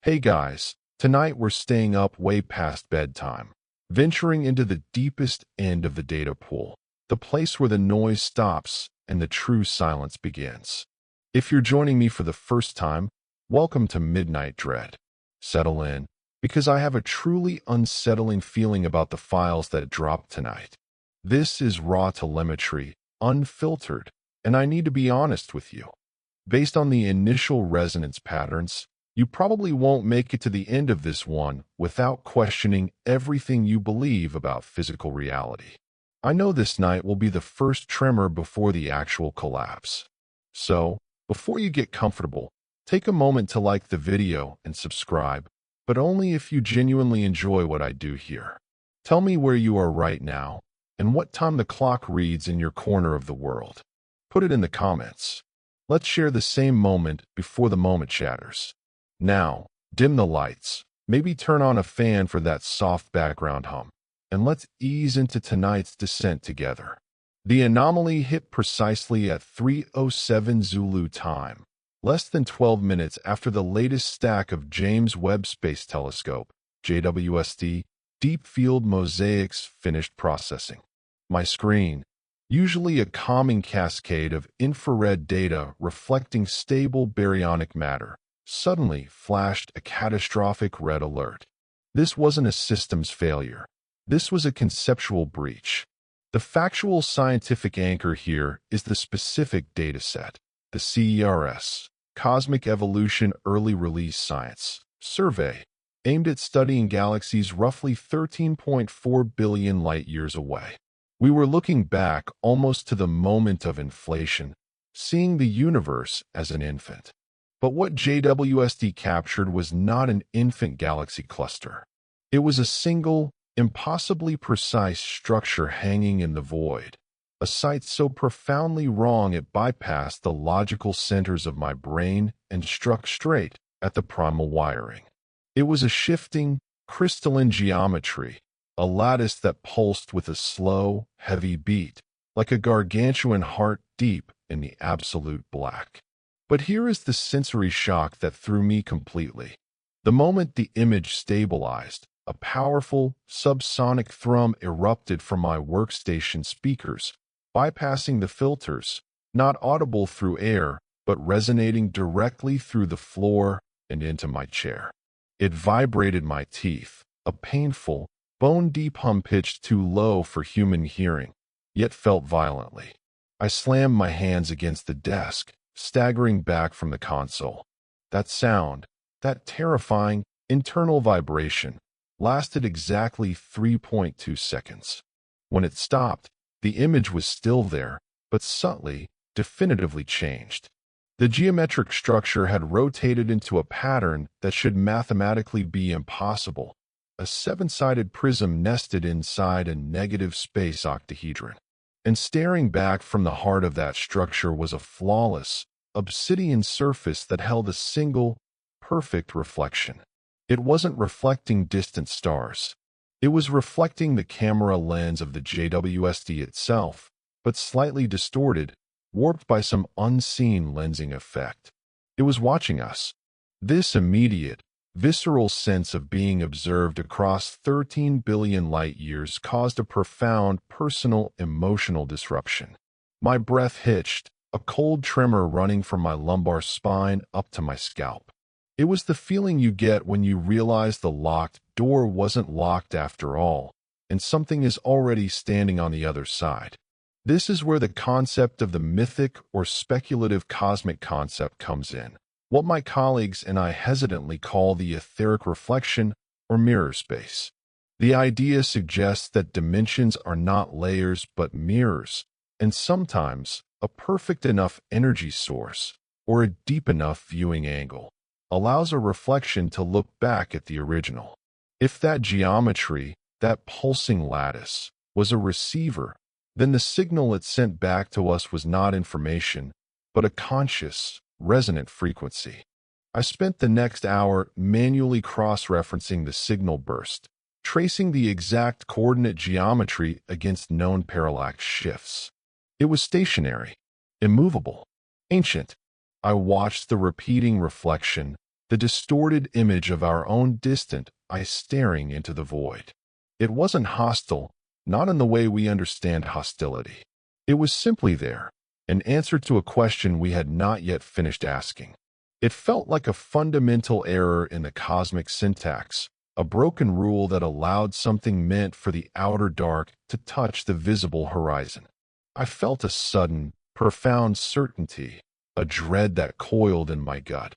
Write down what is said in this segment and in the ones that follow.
Hey guys, tonight we're staying up way past bedtime, venturing into the deepest end of the data pool, the place where the noise stops and the true silence begins. If you're joining me for the first time, welcome to Midnight Dread. Settle in, because I have a truly unsettling feeling about the files that dropped tonight. This is raw telemetry, unfiltered, and I need to be honest with you. Based on the initial resonance patterns, you probably won't make it to the end of this one without questioning everything you believe about physical reality. I know this night will be the first tremor before the actual collapse. So, before you get comfortable, take a moment to like the video and subscribe, but only if you genuinely enjoy what I do here. Tell me where you are right now and what time the clock reads in your corner of the world. Put it in the comments. Let's share the same moment before the moment shatters. Now, dim the lights, maybe turn on a fan for that soft background hum, and let's ease into tonight's descent together. The anomaly hit precisely at 3:07 Zulu time, less than 12 minutes after the latest stack of James Webb Space Telescope, JWST, Deep Field Mosaics finished processing. My screen, usually a calming cascade of infrared data reflecting stable baryonic matter, suddenly flashed a catastrophic red alert. This wasn't a systems failure. This was a conceptual breach. The factual scientific anchor here is the specific dataset, the CERS, Cosmic Evolution Early Release Science Survey, aimed at studying galaxies roughly 13.4 billion light-years away. We were looking back almost to the moment of inflation, seeing the universe as an infant. But what JWST captured was not an infant galaxy cluster. It was a single, impossibly precise structure hanging in the void, a sight so profoundly wrong it bypassed the logical centers of my brain and struck straight at the primal wiring. It was a shifting, crystalline geometry, a lattice that pulsed with a slow, heavy beat, like a gargantuan heart deep in the absolute black. But here is the sensory shock that threw me completely. The moment the image stabilized, a powerful, subsonic thrum erupted from my workstation speakers, bypassing the filters, not audible through air, but resonating directly through the floor and into my chair. It vibrated my teeth, a painful, bone-deep hum pitched too low for human hearing, yet felt violently. I slammed my hands against the desk, staggering back from the console. That sound, that terrifying, internal vibration, lasted exactly 3.2 seconds. When it stopped, the image was still there, but subtly, definitively changed. The geometric structure had rotated into a pattern that should mathematically be impossible, a seven-sided prism nested inside a negative space octahedron. And staring back from the heart of that structure was a flawless, obsidian surface that held a single, perfect reflection. It wasn't reflecting distant stars. It was reflecting the camera lens of the JWST itself, but slightly distorted, warped by some unseen lensing effect. It was watching us. This immediate, visceral sense of being observed across 13 billion light-years caused a profound personal emotional disruption. My breath hitched, a cold tremor running from my lumbar spine up to my scalp. It was the feeling you get when you realize the locked door wasn't locked after all, and something is already standing on the other side. This is where the concept of the mythic or speculative cosmic concept comes in, what my colleagues and I hesitantly call the etheric reflection or mirror space. The idea suggests that dimensions are not layers but mirrors, and sometimes a perfect enough energy source or a deep enough viewing angle allows a reflection to look back at the original. If that geometry, that pulsing lattice, was a receiver, then the signal it sent back to us was not information, but a conscious, resonant frequency. I spent the next hour manually cross-referencing the signal burst, tracing the exact coordinate geometry against known parallax shifts. It was stationary, immovable, ancient. I watched the repeating reflection, the distorted image of our own distant eye staring into the void. It wasn't hostile, not in the way we understand hostility. It was simply there, an answer to a question we had not yet finished asking. It felt like a fundamental error in the cosmic syntax, a broken rule that allowed something meant for the outer dark to touch the visible horizon. I felt a sudden, profound certainty, a dread that coiled in my gut.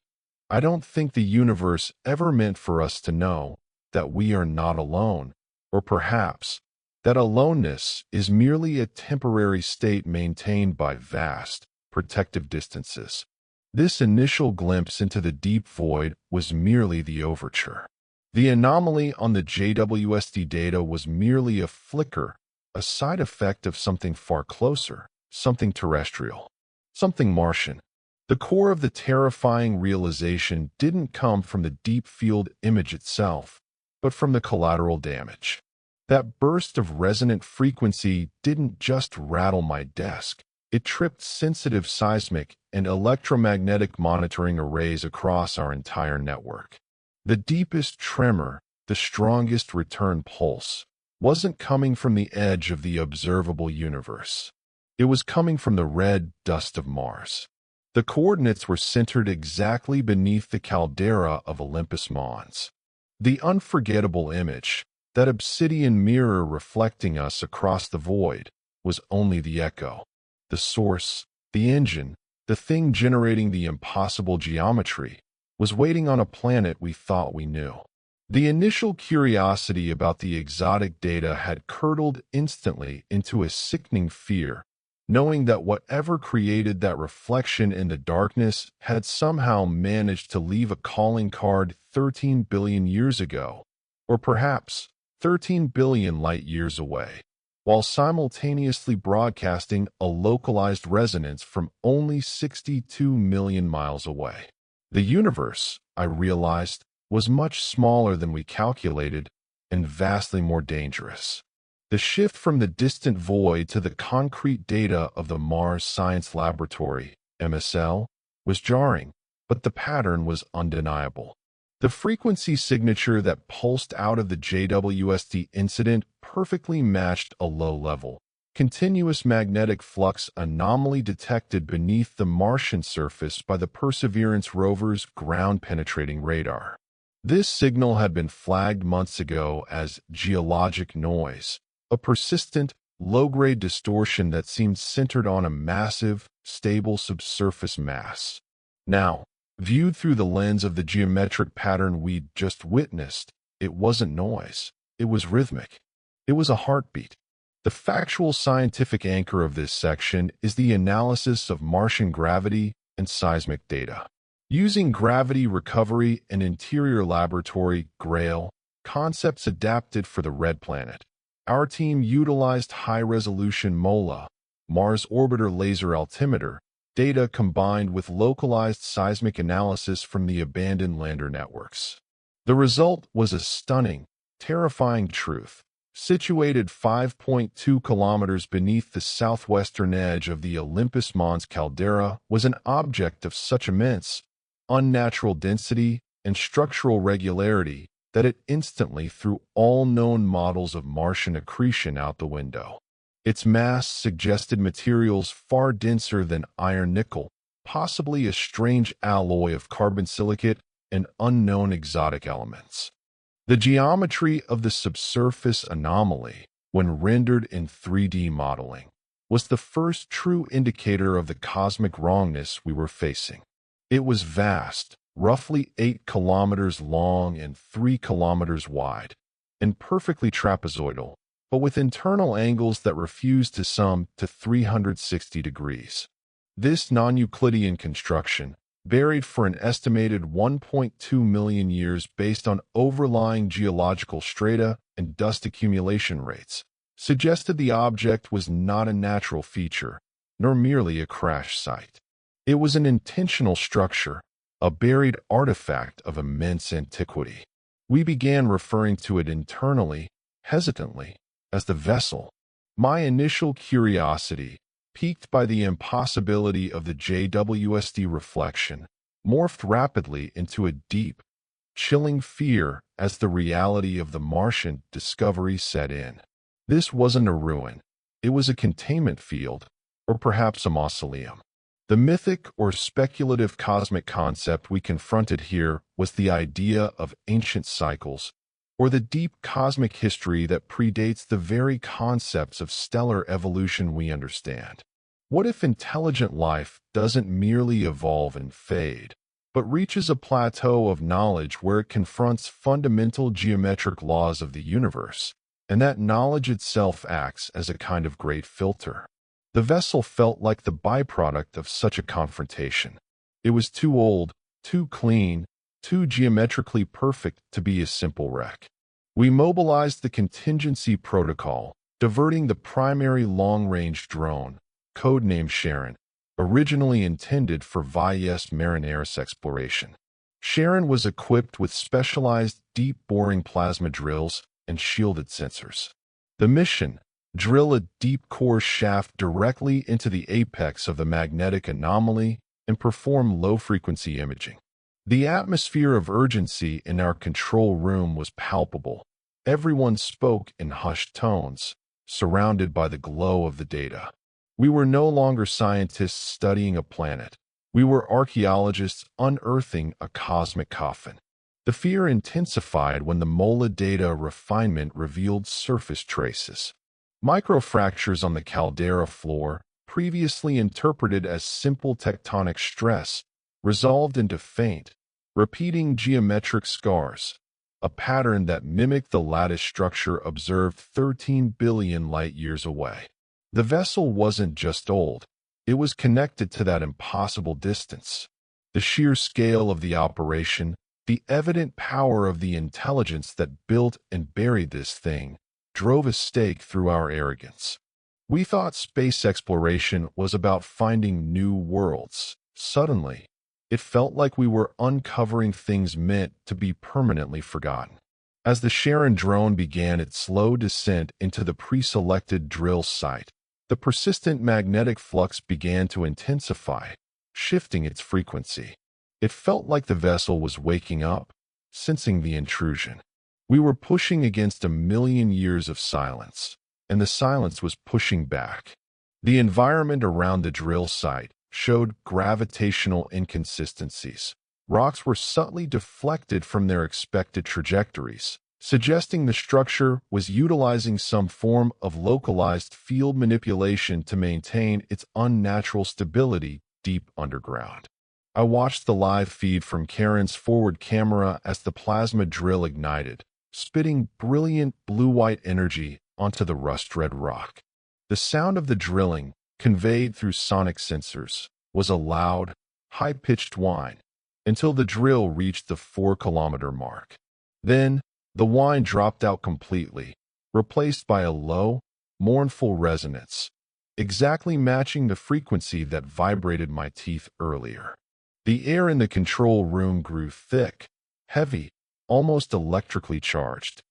I don't think the universe ever meant for us to know that we are not alone, or perhaps that aloneness is merely a temporary state maintained by vast, protective distances. This initial glimpse into the deep void was merely the overture. The anomaly on the JWST data was merely a flicker, a side effect of something far closer, something terrestrial, something Martian. The core of the terrifying realization didn't come from the deep field image itself, but from the collateral damage. That burst of resonant frequency didn't just rattle my desk. It tripped sensitive seismic and electromagnetic monitoring arrays across our entire network. The deepest tremor, the strongest return pulse, wasn't coming from the edge of the observable universe. It was coming from the red dust of Mars. The coordinates were centered exactly beneath the caldera of Olympus Mons. The unforgettable image, that obsidian mirror reflecting us across the void, was only the echo. The source, the engine, the thing generating the impossible geometry, was waiting on a planet we thought we knew. The initial curiosity about the exotic data had curdled instantly into a sickening fear, knowing that whatever created that reflection in the darkness had somehow managed to leave a calling card 13 billion years ago, or perhaps 13 billion light years away, while simultaneously broadcasting a localized resonance from only 62 million miles away. The universe, I realized, was much smaller than we calculated and vastly more dangerous. The shift from the distant void to the concrete data of the Mars Science Laboratory, MSL, was jarring, but the pattern was undeniable. The frequency signature that pulsed out of the JWST incident perfectly matched a low-level, continuous magnetic flux anomaly detected beneath the Martian surface by the Perseverance rover's ground-penetrating radar. This signal had been flagged months ago as geologic noise, a persistent, low-grade distortion that seemed centered on a massive, stable subsurface mass. Now, viewed through the lens of the geometric pattern we'd just witnessed, it wasn't noise. It was rhythmic. It was a heartbeat. The factual scientific anchor of this section is the analysis of Martian gravity and seismic data. Using gravity recovery and interior laboratory (GRAIL) concepts adapted for the red planet, our team utilized high-resolution MOLA, Mars Orbiter Laser Altimeter, data combined with localized seismic analysis from the abandoned lander networks. The result was a stunning, terrifying truth. Situated 5.2 kilometers beneath the southwestern edge of the Olympus Mons caldera was an object of such immense, unnatural density and structural regularity that it instantly threw all known models of Martian accretion out the window. Its mass suggested materials far denser than iron-nickel, possibly a strange alloy of carbon silicate and unknown exotic elements. The geometry of the subsurface anomaly, when rendered in 3D modeling, was the first true indicator of the cosmic wrongness we were facing. It was vast, roughly 8 kilometers long and 3 kilometers wide, and perfectly trapezoidal, but with internal angles that refused to sum to 360 degrees. This non-Euclidean construction, buried for an estimated 1.2 million years based on overlying geological strata and dust accumulation rates, suggested the object was not a natural feature, nor merely a crash site. It was an intentional structure, a buried artifact of immense antiquity. We began referring to it internally, hesitantly, as the vessel. My initial curiosity, piqued by the impossibility of the JWST reflection, morphed rapidly into a deep, chilling fear as the reality of the Martian discovery set in. This wasn't a ruin. It was a containment field, or perhaps a mausoleum. The mythic or speculative cosmic concept we confronted here was the idea of ancient cycles, or the deep cosmic history that predates the very concepts of stellar evolution we understand. What if intelligent life doesn't merely evolve and fade, but reaches a plateau of knowledge where it confronts fundamental geometric laws of the universe, and that knowledge itself acts as a kind of great filter? The vessel felt like the byproduct of such a confrontation. It was too old, too clean, too geometrically perfect to be a simple wreck. We mobilized the contingency protocol, diverting the primary long-range drone, codenamed Sharon, originally intended for Valles Marineris exploration. Sharon was equipped with specialized deep-boring plasma drills and shielded sensors. The mission: drill a deep-core shaft directly into the apex of the magnetic anomaly and perform low-frequency imaging. The atmosphere of urgency in our control room was palpable. Everyone spoke in hushed tones, surrounded by the glow of the data. We were no longer scientists studying a planet. We were archaeologists unearthing a cosmic coffin. The fear intensified when the MOLA data refinement revealed surface traces. Microfractures on the caldera floor, previously interpreted as simple tectonic stress, resolved into faint, repeating geometric scars, a pattern that mimicked the lattice structure observed 13 billion light-years away. The vessel wasn't just old, it was connected to that impossible distance. The sheer scale of the operation, the evident power of the intelligence that built and buried this thing, drove a stake through our arrogance. We thought space exploration was about finding new worlds. Suddenly, it felt like we were uncovering things meant to be permanently forgotten. As the Sharon drone began its slow descent into the pre-selected drill site, the persistent magnetic flux began to intensify, shifting its frequency. It felt like the vessel was waking up, sensing the intrusion. We were pushing against 1,000,000 years of silence, and the silence was pushing back. The environment around the drill site showed gravitational inconsistencies. Rocks were subtly deflected from their expected trajectories, suggesting the structure was utilizing some form of localized field manipulation to maintain its unnatural stability deep underground. I watched the live feed from Karen's forward camera as the plasma drill ignited, spitting brilliant blue-white energy onto the rust-red rock. The sound of the drilling, conveyed through sonic sensors, was a loud, high-pitched whine, until the drill reached the 4-kilometer mark. Then, the whine dropped out completely, replaced by a low, mournful resonance, exactly matching the frequency that vibrated my teeth earlier. The air in the control room grew thick, heavy, almost electrically charged.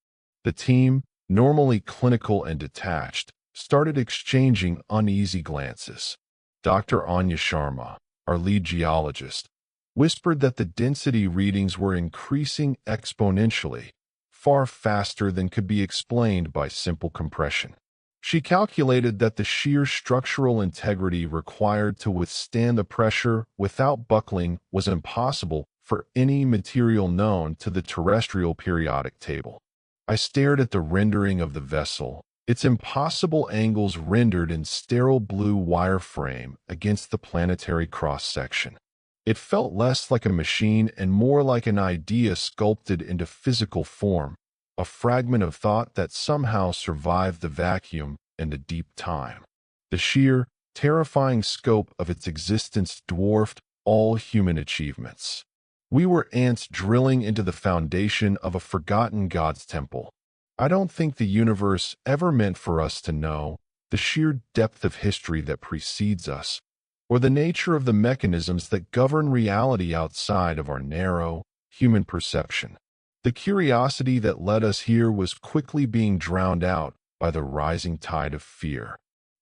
The team, normally clinical and detached, started exchanging uneasy glances. Dr. Anya Sharma, our lead geologist, whispered that the density readings were increasing exponentially, far faster than could be explained by simple compression. She calculated that the sheer structural integrity required to withstand the pressure without buckling was impossible for any material known to the terrestrial periodic table. I stared at the rendering of the vessel, its impossible angles rendered in sterile blue wireframe against the planetary cross-section. It felt less like a machine and more like an idea sculpted into physical form, a fragment of thought that somehow survived the vacuum and the deep time. The sheer, terrifying scope of its existence dwarfed all human achievements. We were ants drilling into the foundation of a forgotten God's temple. I don't think the universe ever meant for us to know the sheer depth of history that precedes us, or the nature of the mechanisms that govern reality outside of our narrow, human perception. The curiosity that led us here was quickly being drowned out by the rising tide of fear.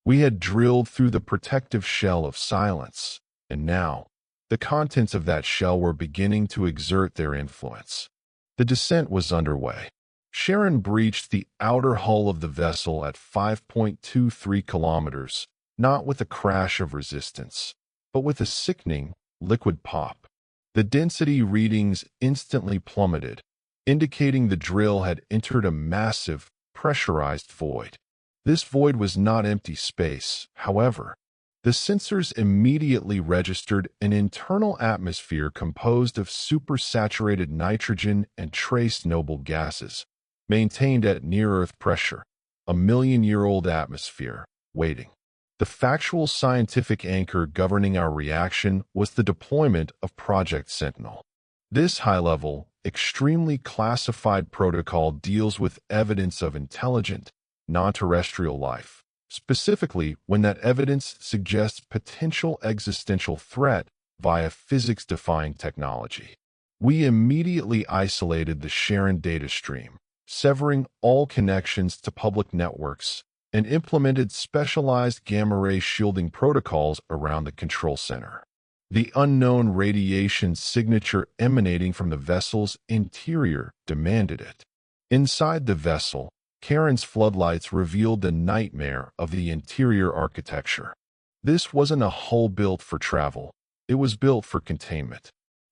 We had drilled through the protective shell of silence, and now, The contents of that shell were beginning to exert their influence. The descent was underway. Sharon breached the outer hull of the vessel at 5.23 kilometers, not with a crash of resistance, but with a sickening, liquid pop. The density readings instantly plummeted, indicating the drill had entered a massive, pressurized void. This void was not empty space, however. The sensors immediately registered an internal atmosphere composed of supersaturated nitrogen and trace noble gases, maintained at near-Earth pressure, a million-year-old atmosphere, waiting. The factual scientific anchor governing our reaction was the deployment of Project Sentinel. This high-level, extremely classified protocol deals with evidence of intelligent, non-terrestrial life, specifically when that evidence suggests potential existential threat via physics-defying technology. We immediately isolated the Sharon data stream, severing all connections to public networks, and implemented specialized gamma-ray shielding protocols around the control center. The unknown radiation signature emanating from the vessel's interior demanded it. Inside the vessel, Karen's floodlights revealed the nightmare of the interior architecture. This wasn't a hull built for travel. It was built for containment.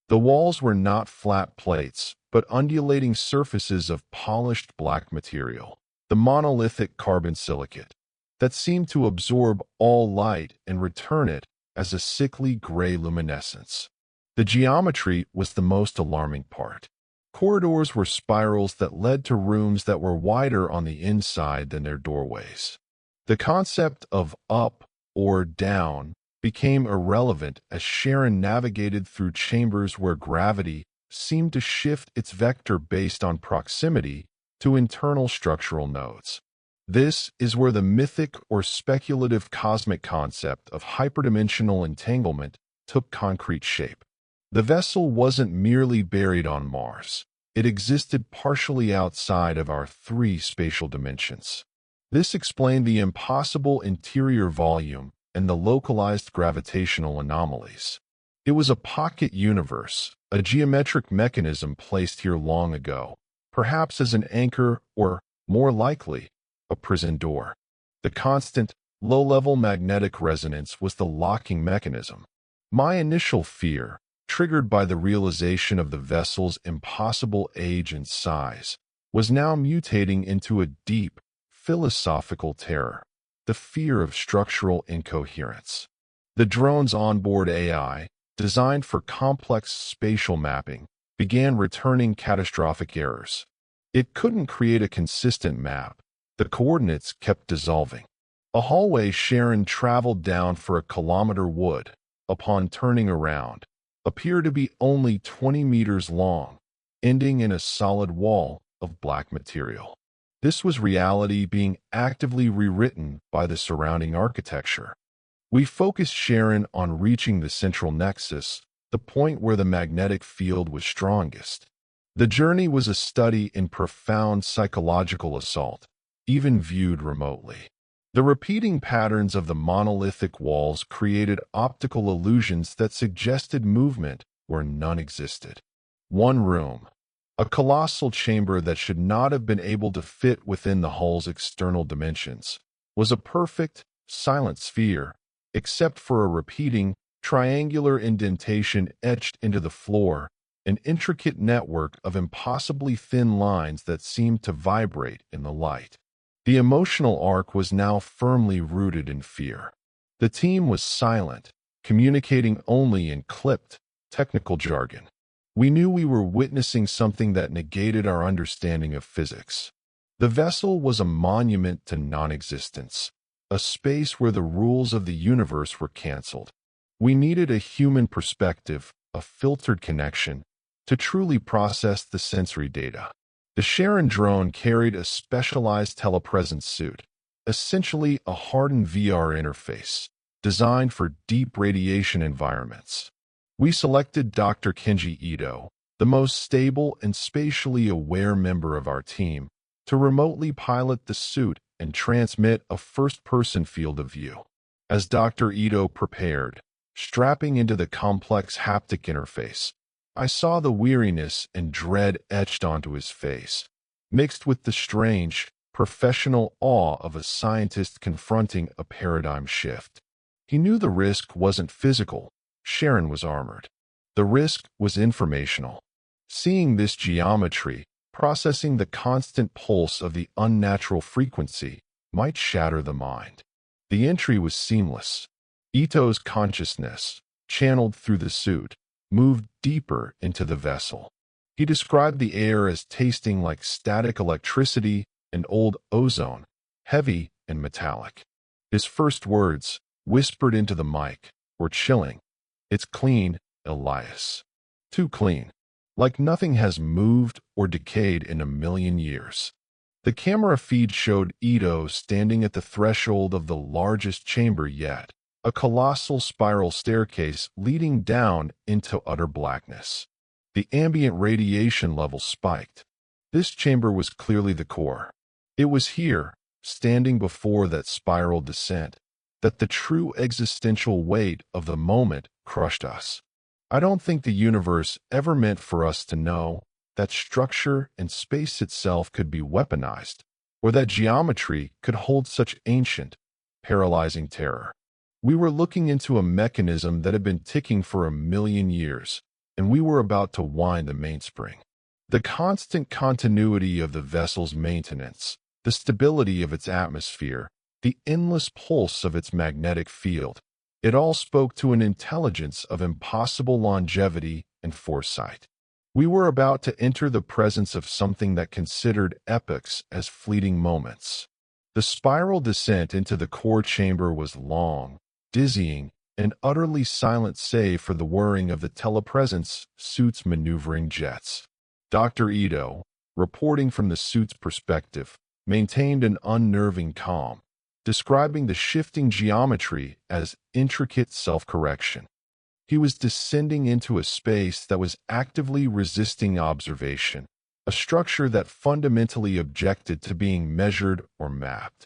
The walls were not flat plates, but undulating surfaces of polished black material, the monolithic carbon silicate, that seemed to absorb all light and return it as a sickly gray luminescence. The geometry was the most alarming part. Corridors were spirals that led to rooms that were wider on the inside than their doorways. The concept of up or down became irrelevant as Sharon navigated through chambers where gravity seemed to shift its vector based on proximity to internal structural nodes. This is where the mythic or speculative cosmic concept of hyperdimensional entanglement took concrete shape. The vessel wasn't merely buried on Mars. It existed partially outside of our three spatial dimensions. This explained the impossible interior volume and the localized gravitational anomalies. It was a pocket universe, a geometric mechanism placed here long ago, perhaps as an anchor or, more likely, a prison door. The constant, low-level magnetic resonance was the locking mechanism. My initial fear, triggered by the realization of the vessel's impossible age and size, was now mutating into a deep, philosophical terror, the fear of structural incoherence. The drone's onboard AI, designed for complex spatial mapping, began returning catastrophic errors. It couldn't create a consistent map. The coordinates kept dissolving. A hallway Sharon traveled down for a kilometer would, upon turning around, appear to be only 20 meters long, ending in a solid wall of black material. This was reality being actively rewritten by the surrounding architecture. We focused Sharon on reaching the central nexus, the point where the magnetic field was strongest. The journey was a study in profound psychological assault, even viewed remotely. The repeating patterns of the monolithic walls created optical illusions that suggested movement where none existed. One room, a colossal chamber that should not have been able to fit within the hull's external dimensions, was a perfect, silent sphere, except for a repeating, triangular indentation etched into the floor, an intricate network of impossibly thin lines that seemed to vibrate in the light. The emotional arc was now firmly rooted in fear. The team was silent, communicating only in clipped, technical jargon. We knew we were witnessing something that negated our understanding of physics. The vessel was a monument to non-existence, a space where the rules of the universe were canceled. We needed a human perspective, a filtered connection, to truly process the sensory data. The Sharon drone carried a specialized telepresence suit, essentially a hardened VR interface, designed for deep radiation environments. We selected Dr. Kenji Ito, the most stable and spatially aware member of our team, to remotely pilot the suit and transmit a first-person field of view. As Dr. Ito prepared, strapping into the complex haptic interface. I saw the weariness and dread etched onto his face, mixed with the strange, professional awe of a scientist confronting a paradigm shift. He knew the risk wasn't physical. Sharon was armored. The risk was informational. Seeing this geometry, processing the constant pulse of the unnatural frequency, might shatter the mind. The entry was seamless. Ito's consciousness, channeled through the suit, moved deeper into the vessel. He described the air as tasting like static electricity and old ozone, heavy and metallic. His first words, whispered into the mic, were chilling. "It's clean, Elias. Too clean. Like nothing has moved or decayed in a million years." The camera feed showed Ito standing at the threshold of the largest chamber yet, a colossal spiral staircase leading down into utter blackness. The ambient radiation level spiked. This chamber was clearly the core. It was here, standing before that spiral descent, that the true existential weight of the moment crushed us. I don't think the universe ever meant for us to know that structure and space itself could be weaponized, or that geometry could hold such ancient, paralyzing terror. We were looking into a mechanism that had been ticking for a million years, and we were about to wind the mainspring. The constant continuity of the vessel's maintenance, the stability of its atmosphere, the endless pulse of its magnetic field, it all spoke to an intelligence of impossible longevity and foresight. We were about to enter the presence of something that considered epochs as fleeting moments. The spiral descent into the core chamber was long, dizzying, and utterly silent save for the whirring of the telepresence suit's maneuvering jets. Dr. Ito, reporting from the suit's perspective, maintained an unnerving calm, describing the shifting geometry as intricate self-correction. He was descending into a space that was actively resisting observation, a structure that fundamentally objected to being measured or mapped.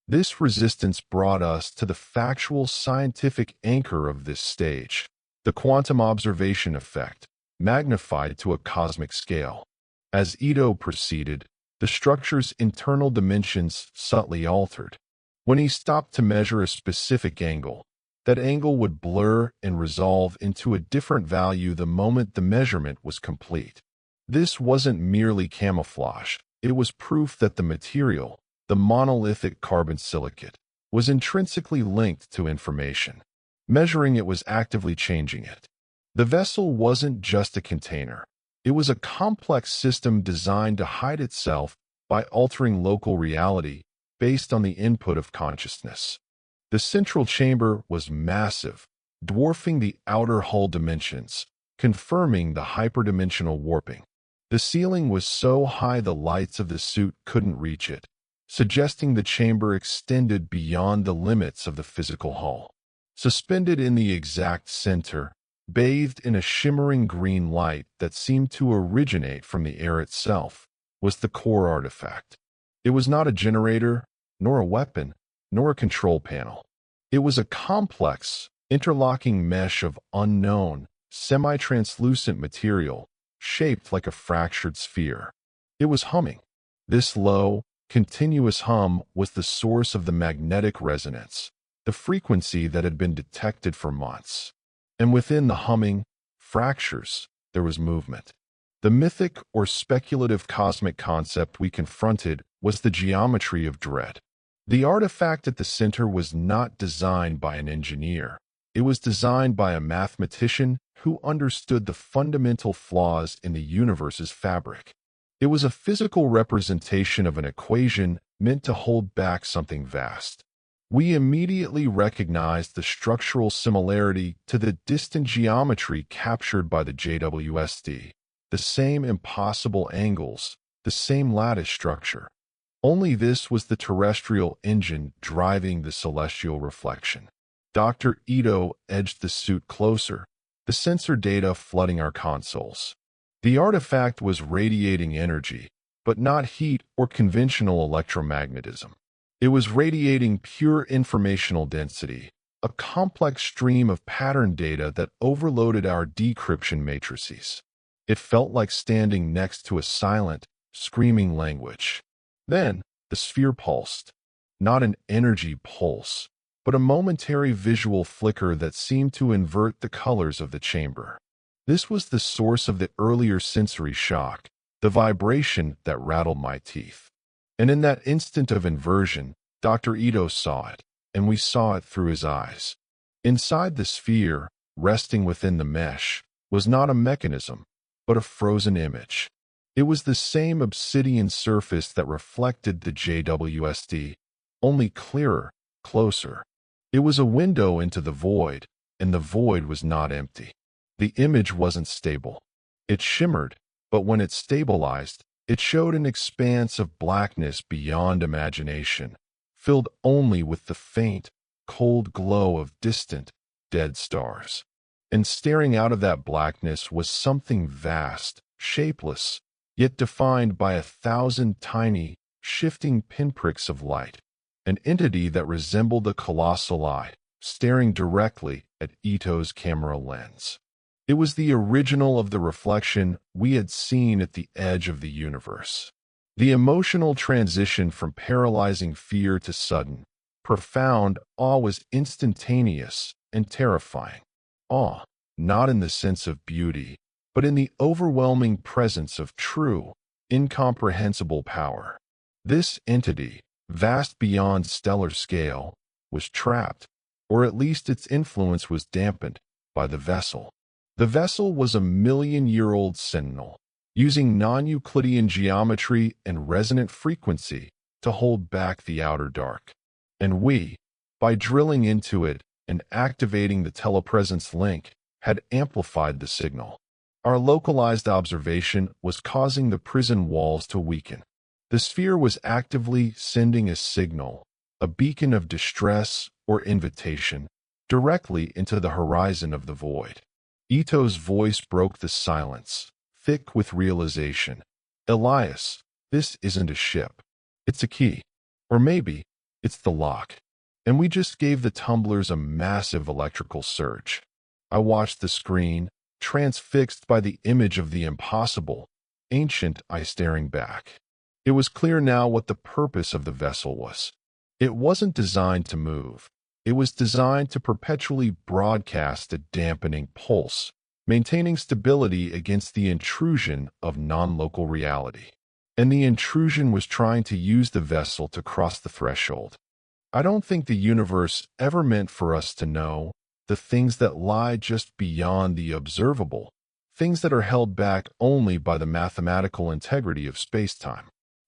This resistance brought us to the factual scientific anchor of this stage, the quantum observation effect, magnified to a cosmic scale. As Ito proceeded, the structure's internal dimensions subtly altered. When he stopped to measure a specific angle, that angle would blur and resolve into a different value the moment the measurement was complete. This wasn't merely camouflage. It was proof that the material, the monolithic carbon silicate, was intrinsically linked to information. Measuring it was actively changing it. The vessel wasn't just a container. It was a complex system designed to hide itself by altering local reality based on the input of consciousness. The central chamber was massive, dwarfing the outer hull dimensions, confirming the hyperdimensional warping. The ceiling was so high the lights of the suit couldn't reach it, suggesting the chamber extended beyond the limits of the physical hull. Suspended in the exact center, bathed in a shimmering green light that seemed to originate from the air itself, was the core artifact. It was not a generator, nor a weapon, nor a control panel. It was a complex, interlocking mesh of unknown, semi-translucent material, shaped like a fractured sphere. It was humming. This low, continuous hum was the source of the magnetic resonance, the frequency that had been detected for months. And within the humming, fractures, there was movement. The mythic or speculative cosmic concept we confronted was the geometry of dread. The artifact at the center was not designed by an engineer. It was designed by a mathematician who understood the fundamental flaws in the universe's fabric. It was a physical representation of an equation meant to hold back something vast. We immediately recognized the structural similarity to the distant geometry captured by the JWST. The same impossible angles, the same lattice structure. Only this was the terrestrial engine driving the celestial reflection. Dr. Ito edged the suit closer, the sensor data flooding our consoles. The artifact was radiating energy, but not heat or conventional electromagnetism. It was radiating pure informational density, a complex stream of pattern data that overloaded our decryption matrices. It felt like standing next to a silent, screaming language. Then, the sphere pulsed. Not an energy pulse, but a momentary visual flicker that seemed to invert the colors of the chamber. This was the source of the earlier sensory shock, the vibration that rattled my teeth. And in that instant of inversion, Dr. Ito saw it, and we saw it through his eyes. Inside the sphere, resting within the mesh, was not a mechanism, but a frozen image. It was the same obsidian surface that reflected the JWST, only clearer, closer. It was a window into the void, and the void was not empty. The image wasn't stable. It shimmered, but when it stabilized, it showed an expanse of blackness beyond imagination, filled only with the faint, cold glow of distant, dead stars. And staring out of that blackness was something vast, shapeless, yet defined by 1,000 tiny, shifting pinpricks of light. An entity that resembled a colossal eye, staring directly at Ito's camera lens. It was the original of the reflection we had seen at the edge of the universe. The emotional transition from paralyzing fear to sudden, profound awe was instantaneous and terrifying. Awe, not in the sense of beauty, but in the overwhelming presence of true, incomprehensible power. This entity, vast beyond stellar scale, was trapped, or at least its influence was dampened, by the vessel. The vessel was a million-year-old Sentinel, using non-Euclidean geometry and resonant frequency to hold back the outer dark. And we, by drilling into it and activating the telepresence link, had amplified the signal. Our localized observation was causing the prison walls to weaken. The sphere was actively sending a signal, a beacon of distress or invitation, directly into the horizon of the void. Ito's voice broke the silence, thick with realization. Elias, this isn't a ship. It's a key. Or maybe, it's the lock. And we just gave the tumblers a massive electrical surge. I watched the screen, transfixed by the image of the impossible, ancient eye staring back. It was clear now what the purpose of the vessel was. It wasn't designed to move. It was designed to perpetually broadcast a dampening pulse, maintaining stability against the intrusion of non-local reality. And the intrusion was trying to use the vessel to cross the threshold. I don't think the universe ever meant for us to know the things that lie just beyond the observable, things that are held back only by the mathematical integrity of space-time.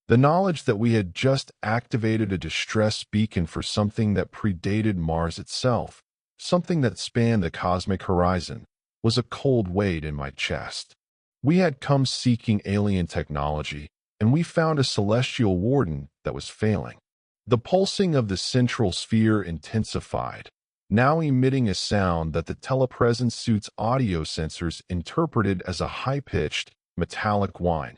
The knowledge that we had just activated a distress beacon for something that predated Mars itself, something that spanned the cosmic horizon, was a cold weight in my chest. We had come seeking alien technology, and we found a celestial warden that was failing. The pulsing of the central sphere intensified, now emitting a sound that the telepresence suit's audio sensors interpreted as a high-pitched, metallic whine.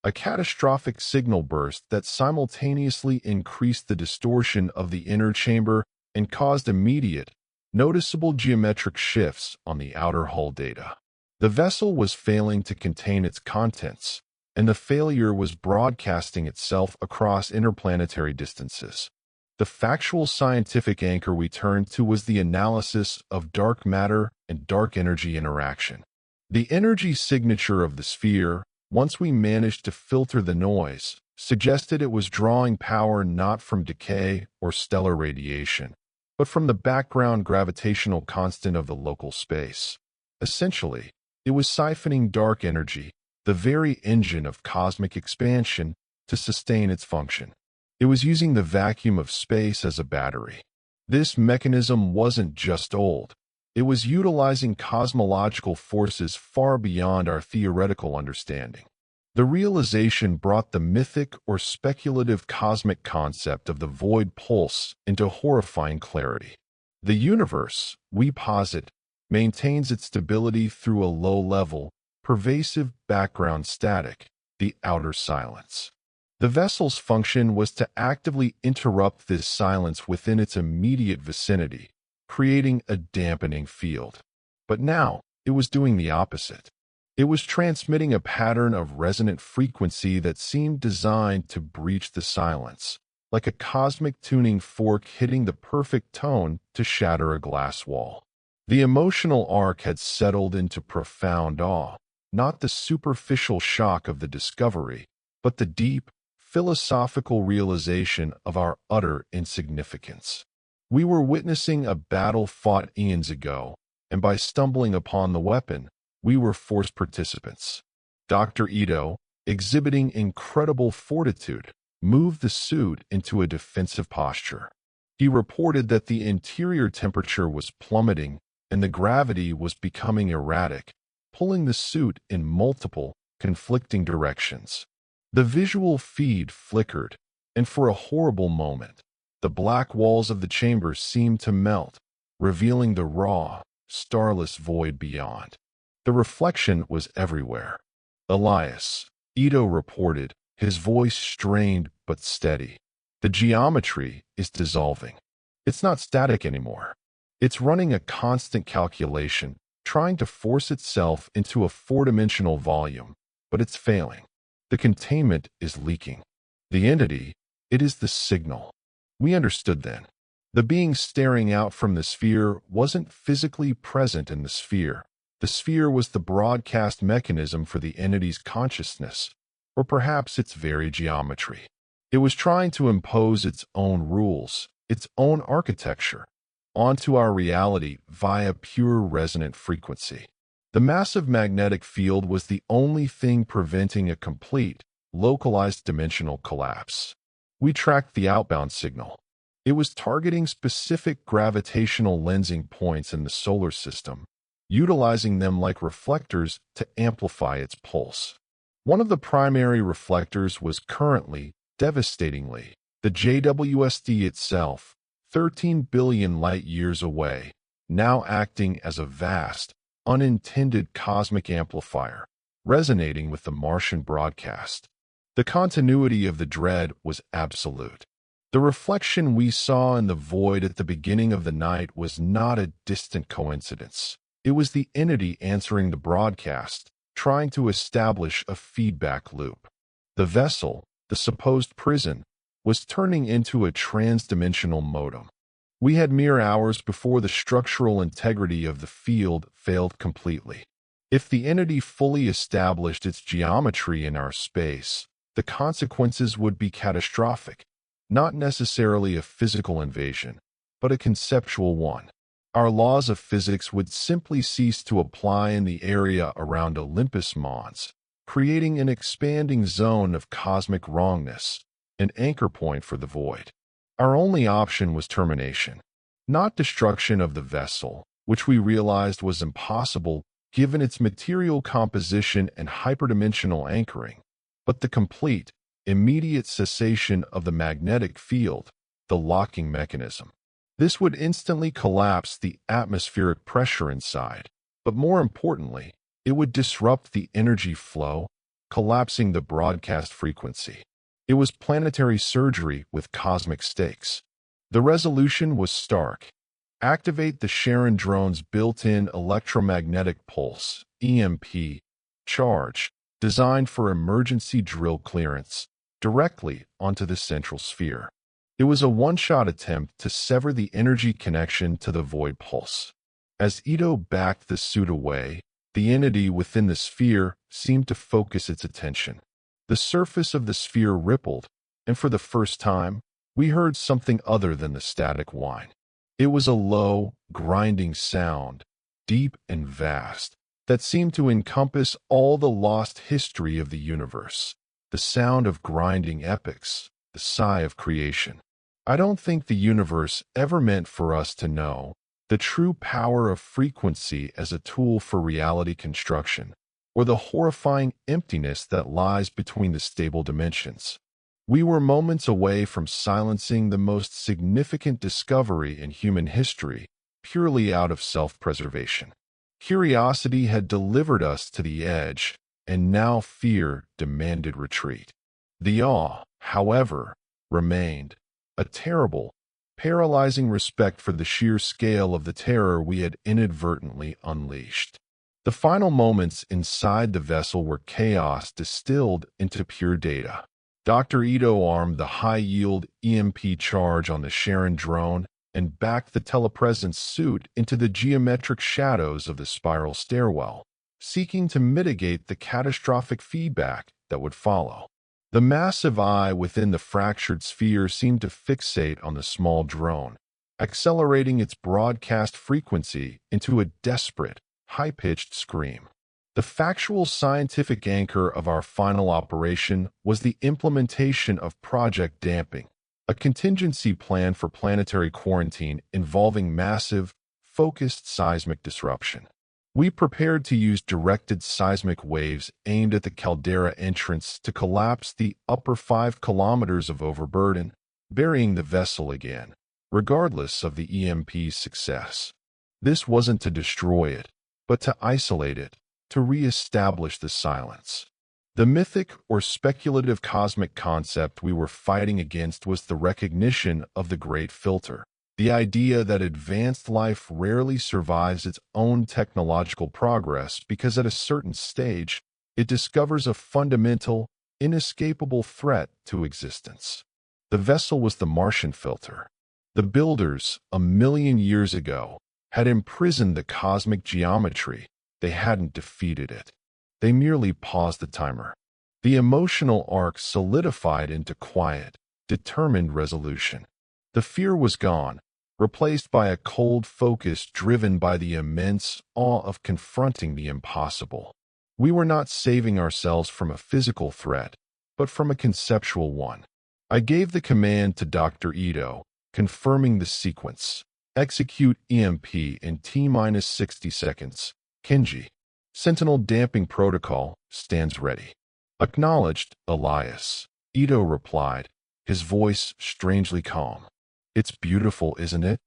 A catastrophic signal burst that simultaneously increased the distortion of the inner chamber and caused immediate, noticeable geometric shifts on the outer hull data. The vessel was failing to contain its contents, and the failure was broadcasting itself across interplanetary distances. The factual scientific anchor we turned to was the analysis of dark matter and dark energy interaction. The energy signature of the sphere, once we managed to filter the noise, suggested it was drawing power not from decay or stellar radiation, but from the background gravitational constant of the local space. Essentially, it was siphoning dark energy, the very engine of cosmic expansion, to sustain its function. It was using the vacuum of space as a battery. This mechanism wasn't just old. It was utilizing cosmological forces far beyond our theoretical understanding. The realization brought the mythic or speculative cosmic concept of the void pulse into horrifying clarity. The universe, we posit, maintains its stability through a low-level, pervasive background static, the outer silence. The vessel's function was to actively interrupt this silence within its immediate vicinity, creating a dampening field. But now, it was doing the opposite. It was transmitting a pattern of resonant frequency that seemed designed to breach the silence, like a cosmic tuning fork hitting the perfect tone to shatter a glass wall. The emotional arc had settled into profound awe, not the superficial shock of the discovery, but the deep, philosophical realization of our utter insignificance. We were witnessing a battle fought eons ago, and by stumbling upon the weapon, we were forced participants. Dr. Ito, exhibiting incredible fortitude, moved the suit into a defensive posture. He reported that the interior temperature was plummeting and the gravity was becoming erratic, pulling the suit in multiple, conflicting directions. The visual feed flickered, and for a horrible moment, the black walls of the chamber seemed to melt, revealing the raw, starless void beyond. The reflection was everywhere. Elias, Ito reported, his voice strained but steady. The geometry is dissolving. It's not static anymore. It's running a constant calculation, trying to force itself into a four-dimensional volume, but it's failing. The containment is leaking. The entity, it is the signal. We understood then. The being staring out from the sphere wasn't physically present in the sphere. The sphere was the broadcast mechanism for the entity's consciousness, or perhaps its very geometry. It was trying to impose its own rules, its own architecture, onto our reality via pure resonant frequency. The massive magnetic field was the only thing preventing a complete, localized dimensional collapse. We tracked the outbound signal. It was targeting specific gravitational lensing points in the solar system, utilizing them like reflectors to amplify its pulse. One of the primary reflectors was currently, devastatingly, the JWST itself, 13 billion light-years away, now acting as a vast, unintended cosmic amplifier, resonating with the Martian broadcast. The continuity of the dread was absolute. The reflection we saw in the void at the beginning of the night was not a distant coincidence. It was the entity answering the broadcast, trying to establish a feedback loop. The vessel, the supposed prison, was turning into a trans-dimensional modem. We had mere hours before the structural integrity of the field failed completely. If the entity fully established its geometry in our space, the consequences would be catastrophic, not necessarily a physical invasion, but a conceptual one. Our laws of physics would simply cease to apply in the area around Olympus Mons, creating an expanding zone of cosmic wrongness, an anchor point for the void. Our only option was termination, not destruction of the vessel, which we realized was impossible given its material composition and hyperdimensional anchoring, but the complete, immediate cessation of the magnetic field, the locking mechanism. This would instantly collapse the atmospheric pressure inside, but more importantly, it would disrupt the energy flow, collapsing the broadcast frequency. It was planetary surgery with cosmic stakes. The resolution was stark. Activate the Sharon drone's built-in electromagnetic pulse, EMP, charge, designed for emergency drill clearance, directly onto the central sphere. It was a one-shot attempt to sever the energy connection to the void pulse. As Ito backed the suit away, the entity within the sphere seemed to focus its attention. The surface of the sphere rippled, and for the first time, we heard something other than the static whine. It was a low, grinding sound, deep and vast, that seemed to encompass all the lost history of the universe. The sound of grinding epics, the sigh of creation. I don't think the universe ever meant for us to know the true power of frequency as a tool for reality construction, or the horrifying emptiness that lies between the stable dimensions. We were moments away from silencing the most significant discovery in human history, purely out of self-preservation. Curiosity had delivered us to the edge, and now fear demanded retreat. The awe, however, remained, a terrible, paralyzing respect for the sheer scale of the terror we had inadvertently unleashed. The final moments inside the vessel were chaos distilled into pure data. Dr. Ito armed the high-yield EMP charge on the Sharon drone and backed the telepresence suit into the geometric shadows of the spiral stairwell, seeking to mitigate the catastrophic feedback that would follow. The massive eye within the fractured sphere seemed to fixate on the small drone, accelerating its broadcast frequency into a desperate, high-pitched scream. The factual scientific anchor of our final operation was the implementation of Project Damping, a contingency plan for planetary quarantine involving massive, focused seismic disruption. We prepared to use directed seismic waves aimed at the caldera entrance to collapse the upper 5 kilometers of overburden, burying the vessel again, regardless of the EMP's success. This wasn't to destroy it, but to isolate it, to re-establish the silence. The mythic or speculative cosmic concept we were fighting against was the recognition of the Great Filter, the idea that advanced life rarely survives its own technological progress because at a certain stage, it discovers a fundamental, inescapable threat to existence. The vessel was the Martian filter. The builders, 1,000,000 years ago, had imprisoned the cosmic geometry. They hadn't defeated it. They merely paused the timer. The emotional arc solidified into quiet, determined resolution. The fear was gone, replaced by a cold focus driven by the immense awe of confronting the impossible. We were not saving ourselves from a physical threat, but from a conceptual one. I gave the command to Dr. Ito, confirming the sequence. Execute EMP in T-minus 60 seconds. Kenji. Sentinel damping protocol stands ready. Acknowledged, Elias. Ito replied, his voice strangely calm. It's beautiful, isn't it?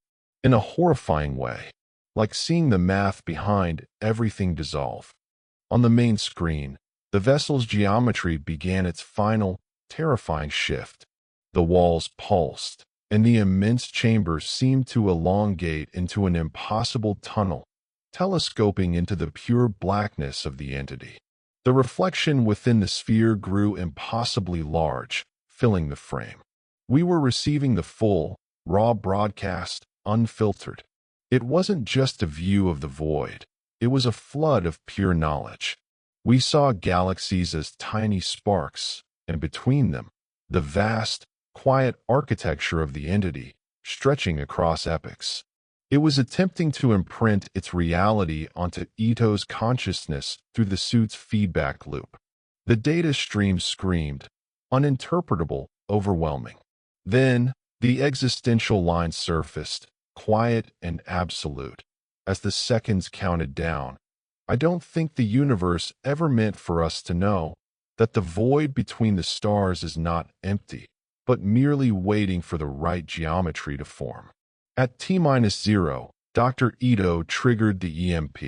In a horrifying way, like seeing the math behind everything dissolve. On the main screen, the vessel's geometry began its final, terrifying shift. The walls pulsed, and the immense chamber seemed to elongate into an impossible tunnel, telescoping into the pure blackness of the entity. The reflection within the sphere grew impossibly large, filling the frame. We were receiving the full, raw broadcast, unfiltered. It wasn't just a view of the void. It was a flood of pure knowledge. We saw galaxies as tiny sparks, and between them, the vast, quiet architecture of the entity, stretching across epochs. It was attempting to imprint its reality onto Ito's consciousness through the suit's feedback loop. The data stream screamed, uninterpretable, overwhelming. Then, the existential line surfaced, quiet and absolute. As the seconds counted down, I don't think the universe ever meant for us to know that the void between the stars is not empty, but merely waiting for the right geometry to form. At T-0, Dr. Ito triggered the EMP.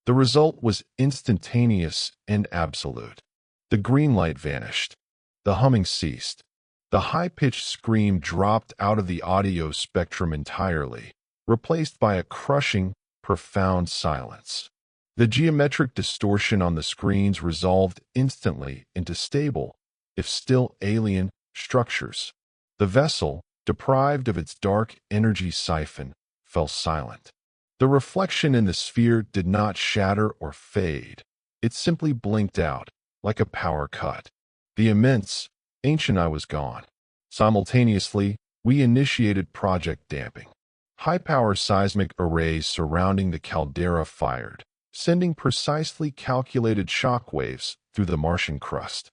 The result was instantaneous and absolute. The green light vanished. The humming ceased. The high-pitched scream dropped out of the audio spectrum entirely, replaced by a crushing, profound silence. The geometric distortion on the screens resolved instantly into stable, if still alien, structures. The vessel, deprived of its dark energy siphon, fell silent. The reflection in the sphere did not shatter or fade. It simply blinked out, like a power cut. The immense, ancient eye was gone. Simultaneously, we initiated Project Damping. High-power seismic arrays surrounding the caldera fired, sending precisely calculated shock waves through the Martian crust.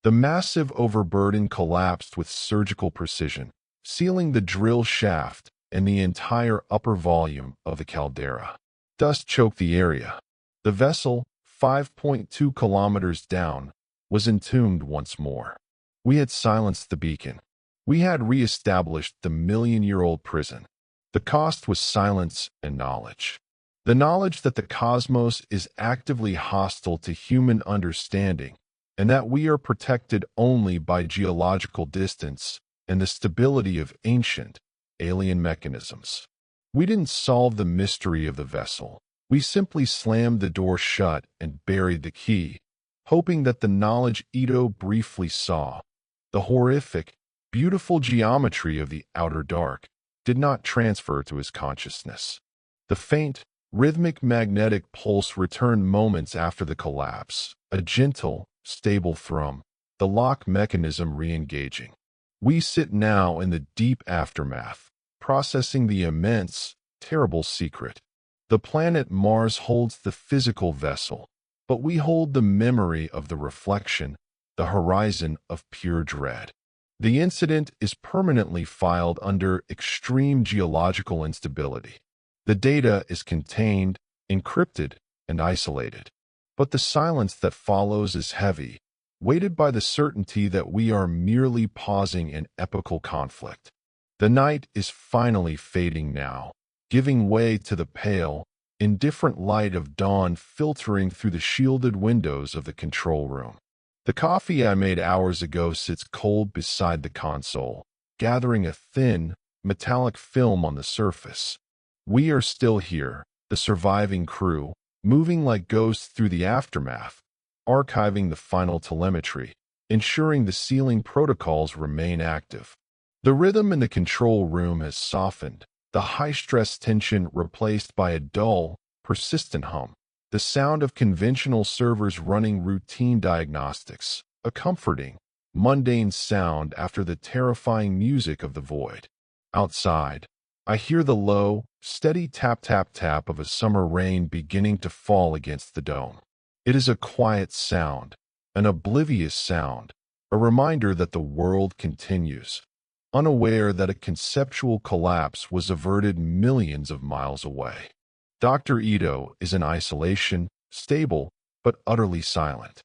The massive overburden collapsed with surgical precision, sealing the drill shaft and the entire upper volume of the caldera. Dust choked the area. The vessel, 5.2 kilometers down, was entombed once more. We had silenced the beacon. We had re-established the million-year-old prison. The cost was silence and knowledge. The knowledge that the cosmos is actively hostile to human understanding, and that we are protected only by geological distance and the stability of ancient, alien mechanisms. We didn't solve the mystery of the vessel. We simply slammed the door shut and buried the key, hoping that the knowledge Ito briefly saw, the horrific, beautiful geometry of the outer dark, did not transfer to his consciousness. The faint, rhythmic magnetic pulse returned moments after the collapse, a gentle, stable thrum, the lock mechanism re-engaging. We sit now in the deep aftermath, processing the immense, terrible secret. The planet Mars holds the physical vessel, but we hold the memory of the reflection, the horizon of pure dread. The incident is permanently filed under extreme geological instability. The data is contained, encrypted, and isolated. But the silence that follows is heavy, weighted by the certainty that we are merely pausing an epical conflict. The night is finally fading now, giving way to the pale, indifferent light of dawn filtering through the shielded windows of the control room. The coffee I made hours ago sits cold beside the console, gathering a thin, metallic film on the surface. We are still here, the surviving crew, moving like ghosts through the aftermath, archiving the final telemetry, ensuring the sealing protocols remain active. The rhythm in the control room has softened, the high-stress tension replaced by a dull, persistent hum. The sound of conventional servers running routine diagnostics, a comforting, mundane sound after the terrifying music of the void. Outside, I hear the low, steady tap-tap-tap of a summer rain beginning to fall against the dome. It is a quiet sound, an oblivious sound, a reminder that the world continues, unaware that a conceptual collapse was averted millions of miles away. Dr. Ito is in isolation, stable, but utterly silent.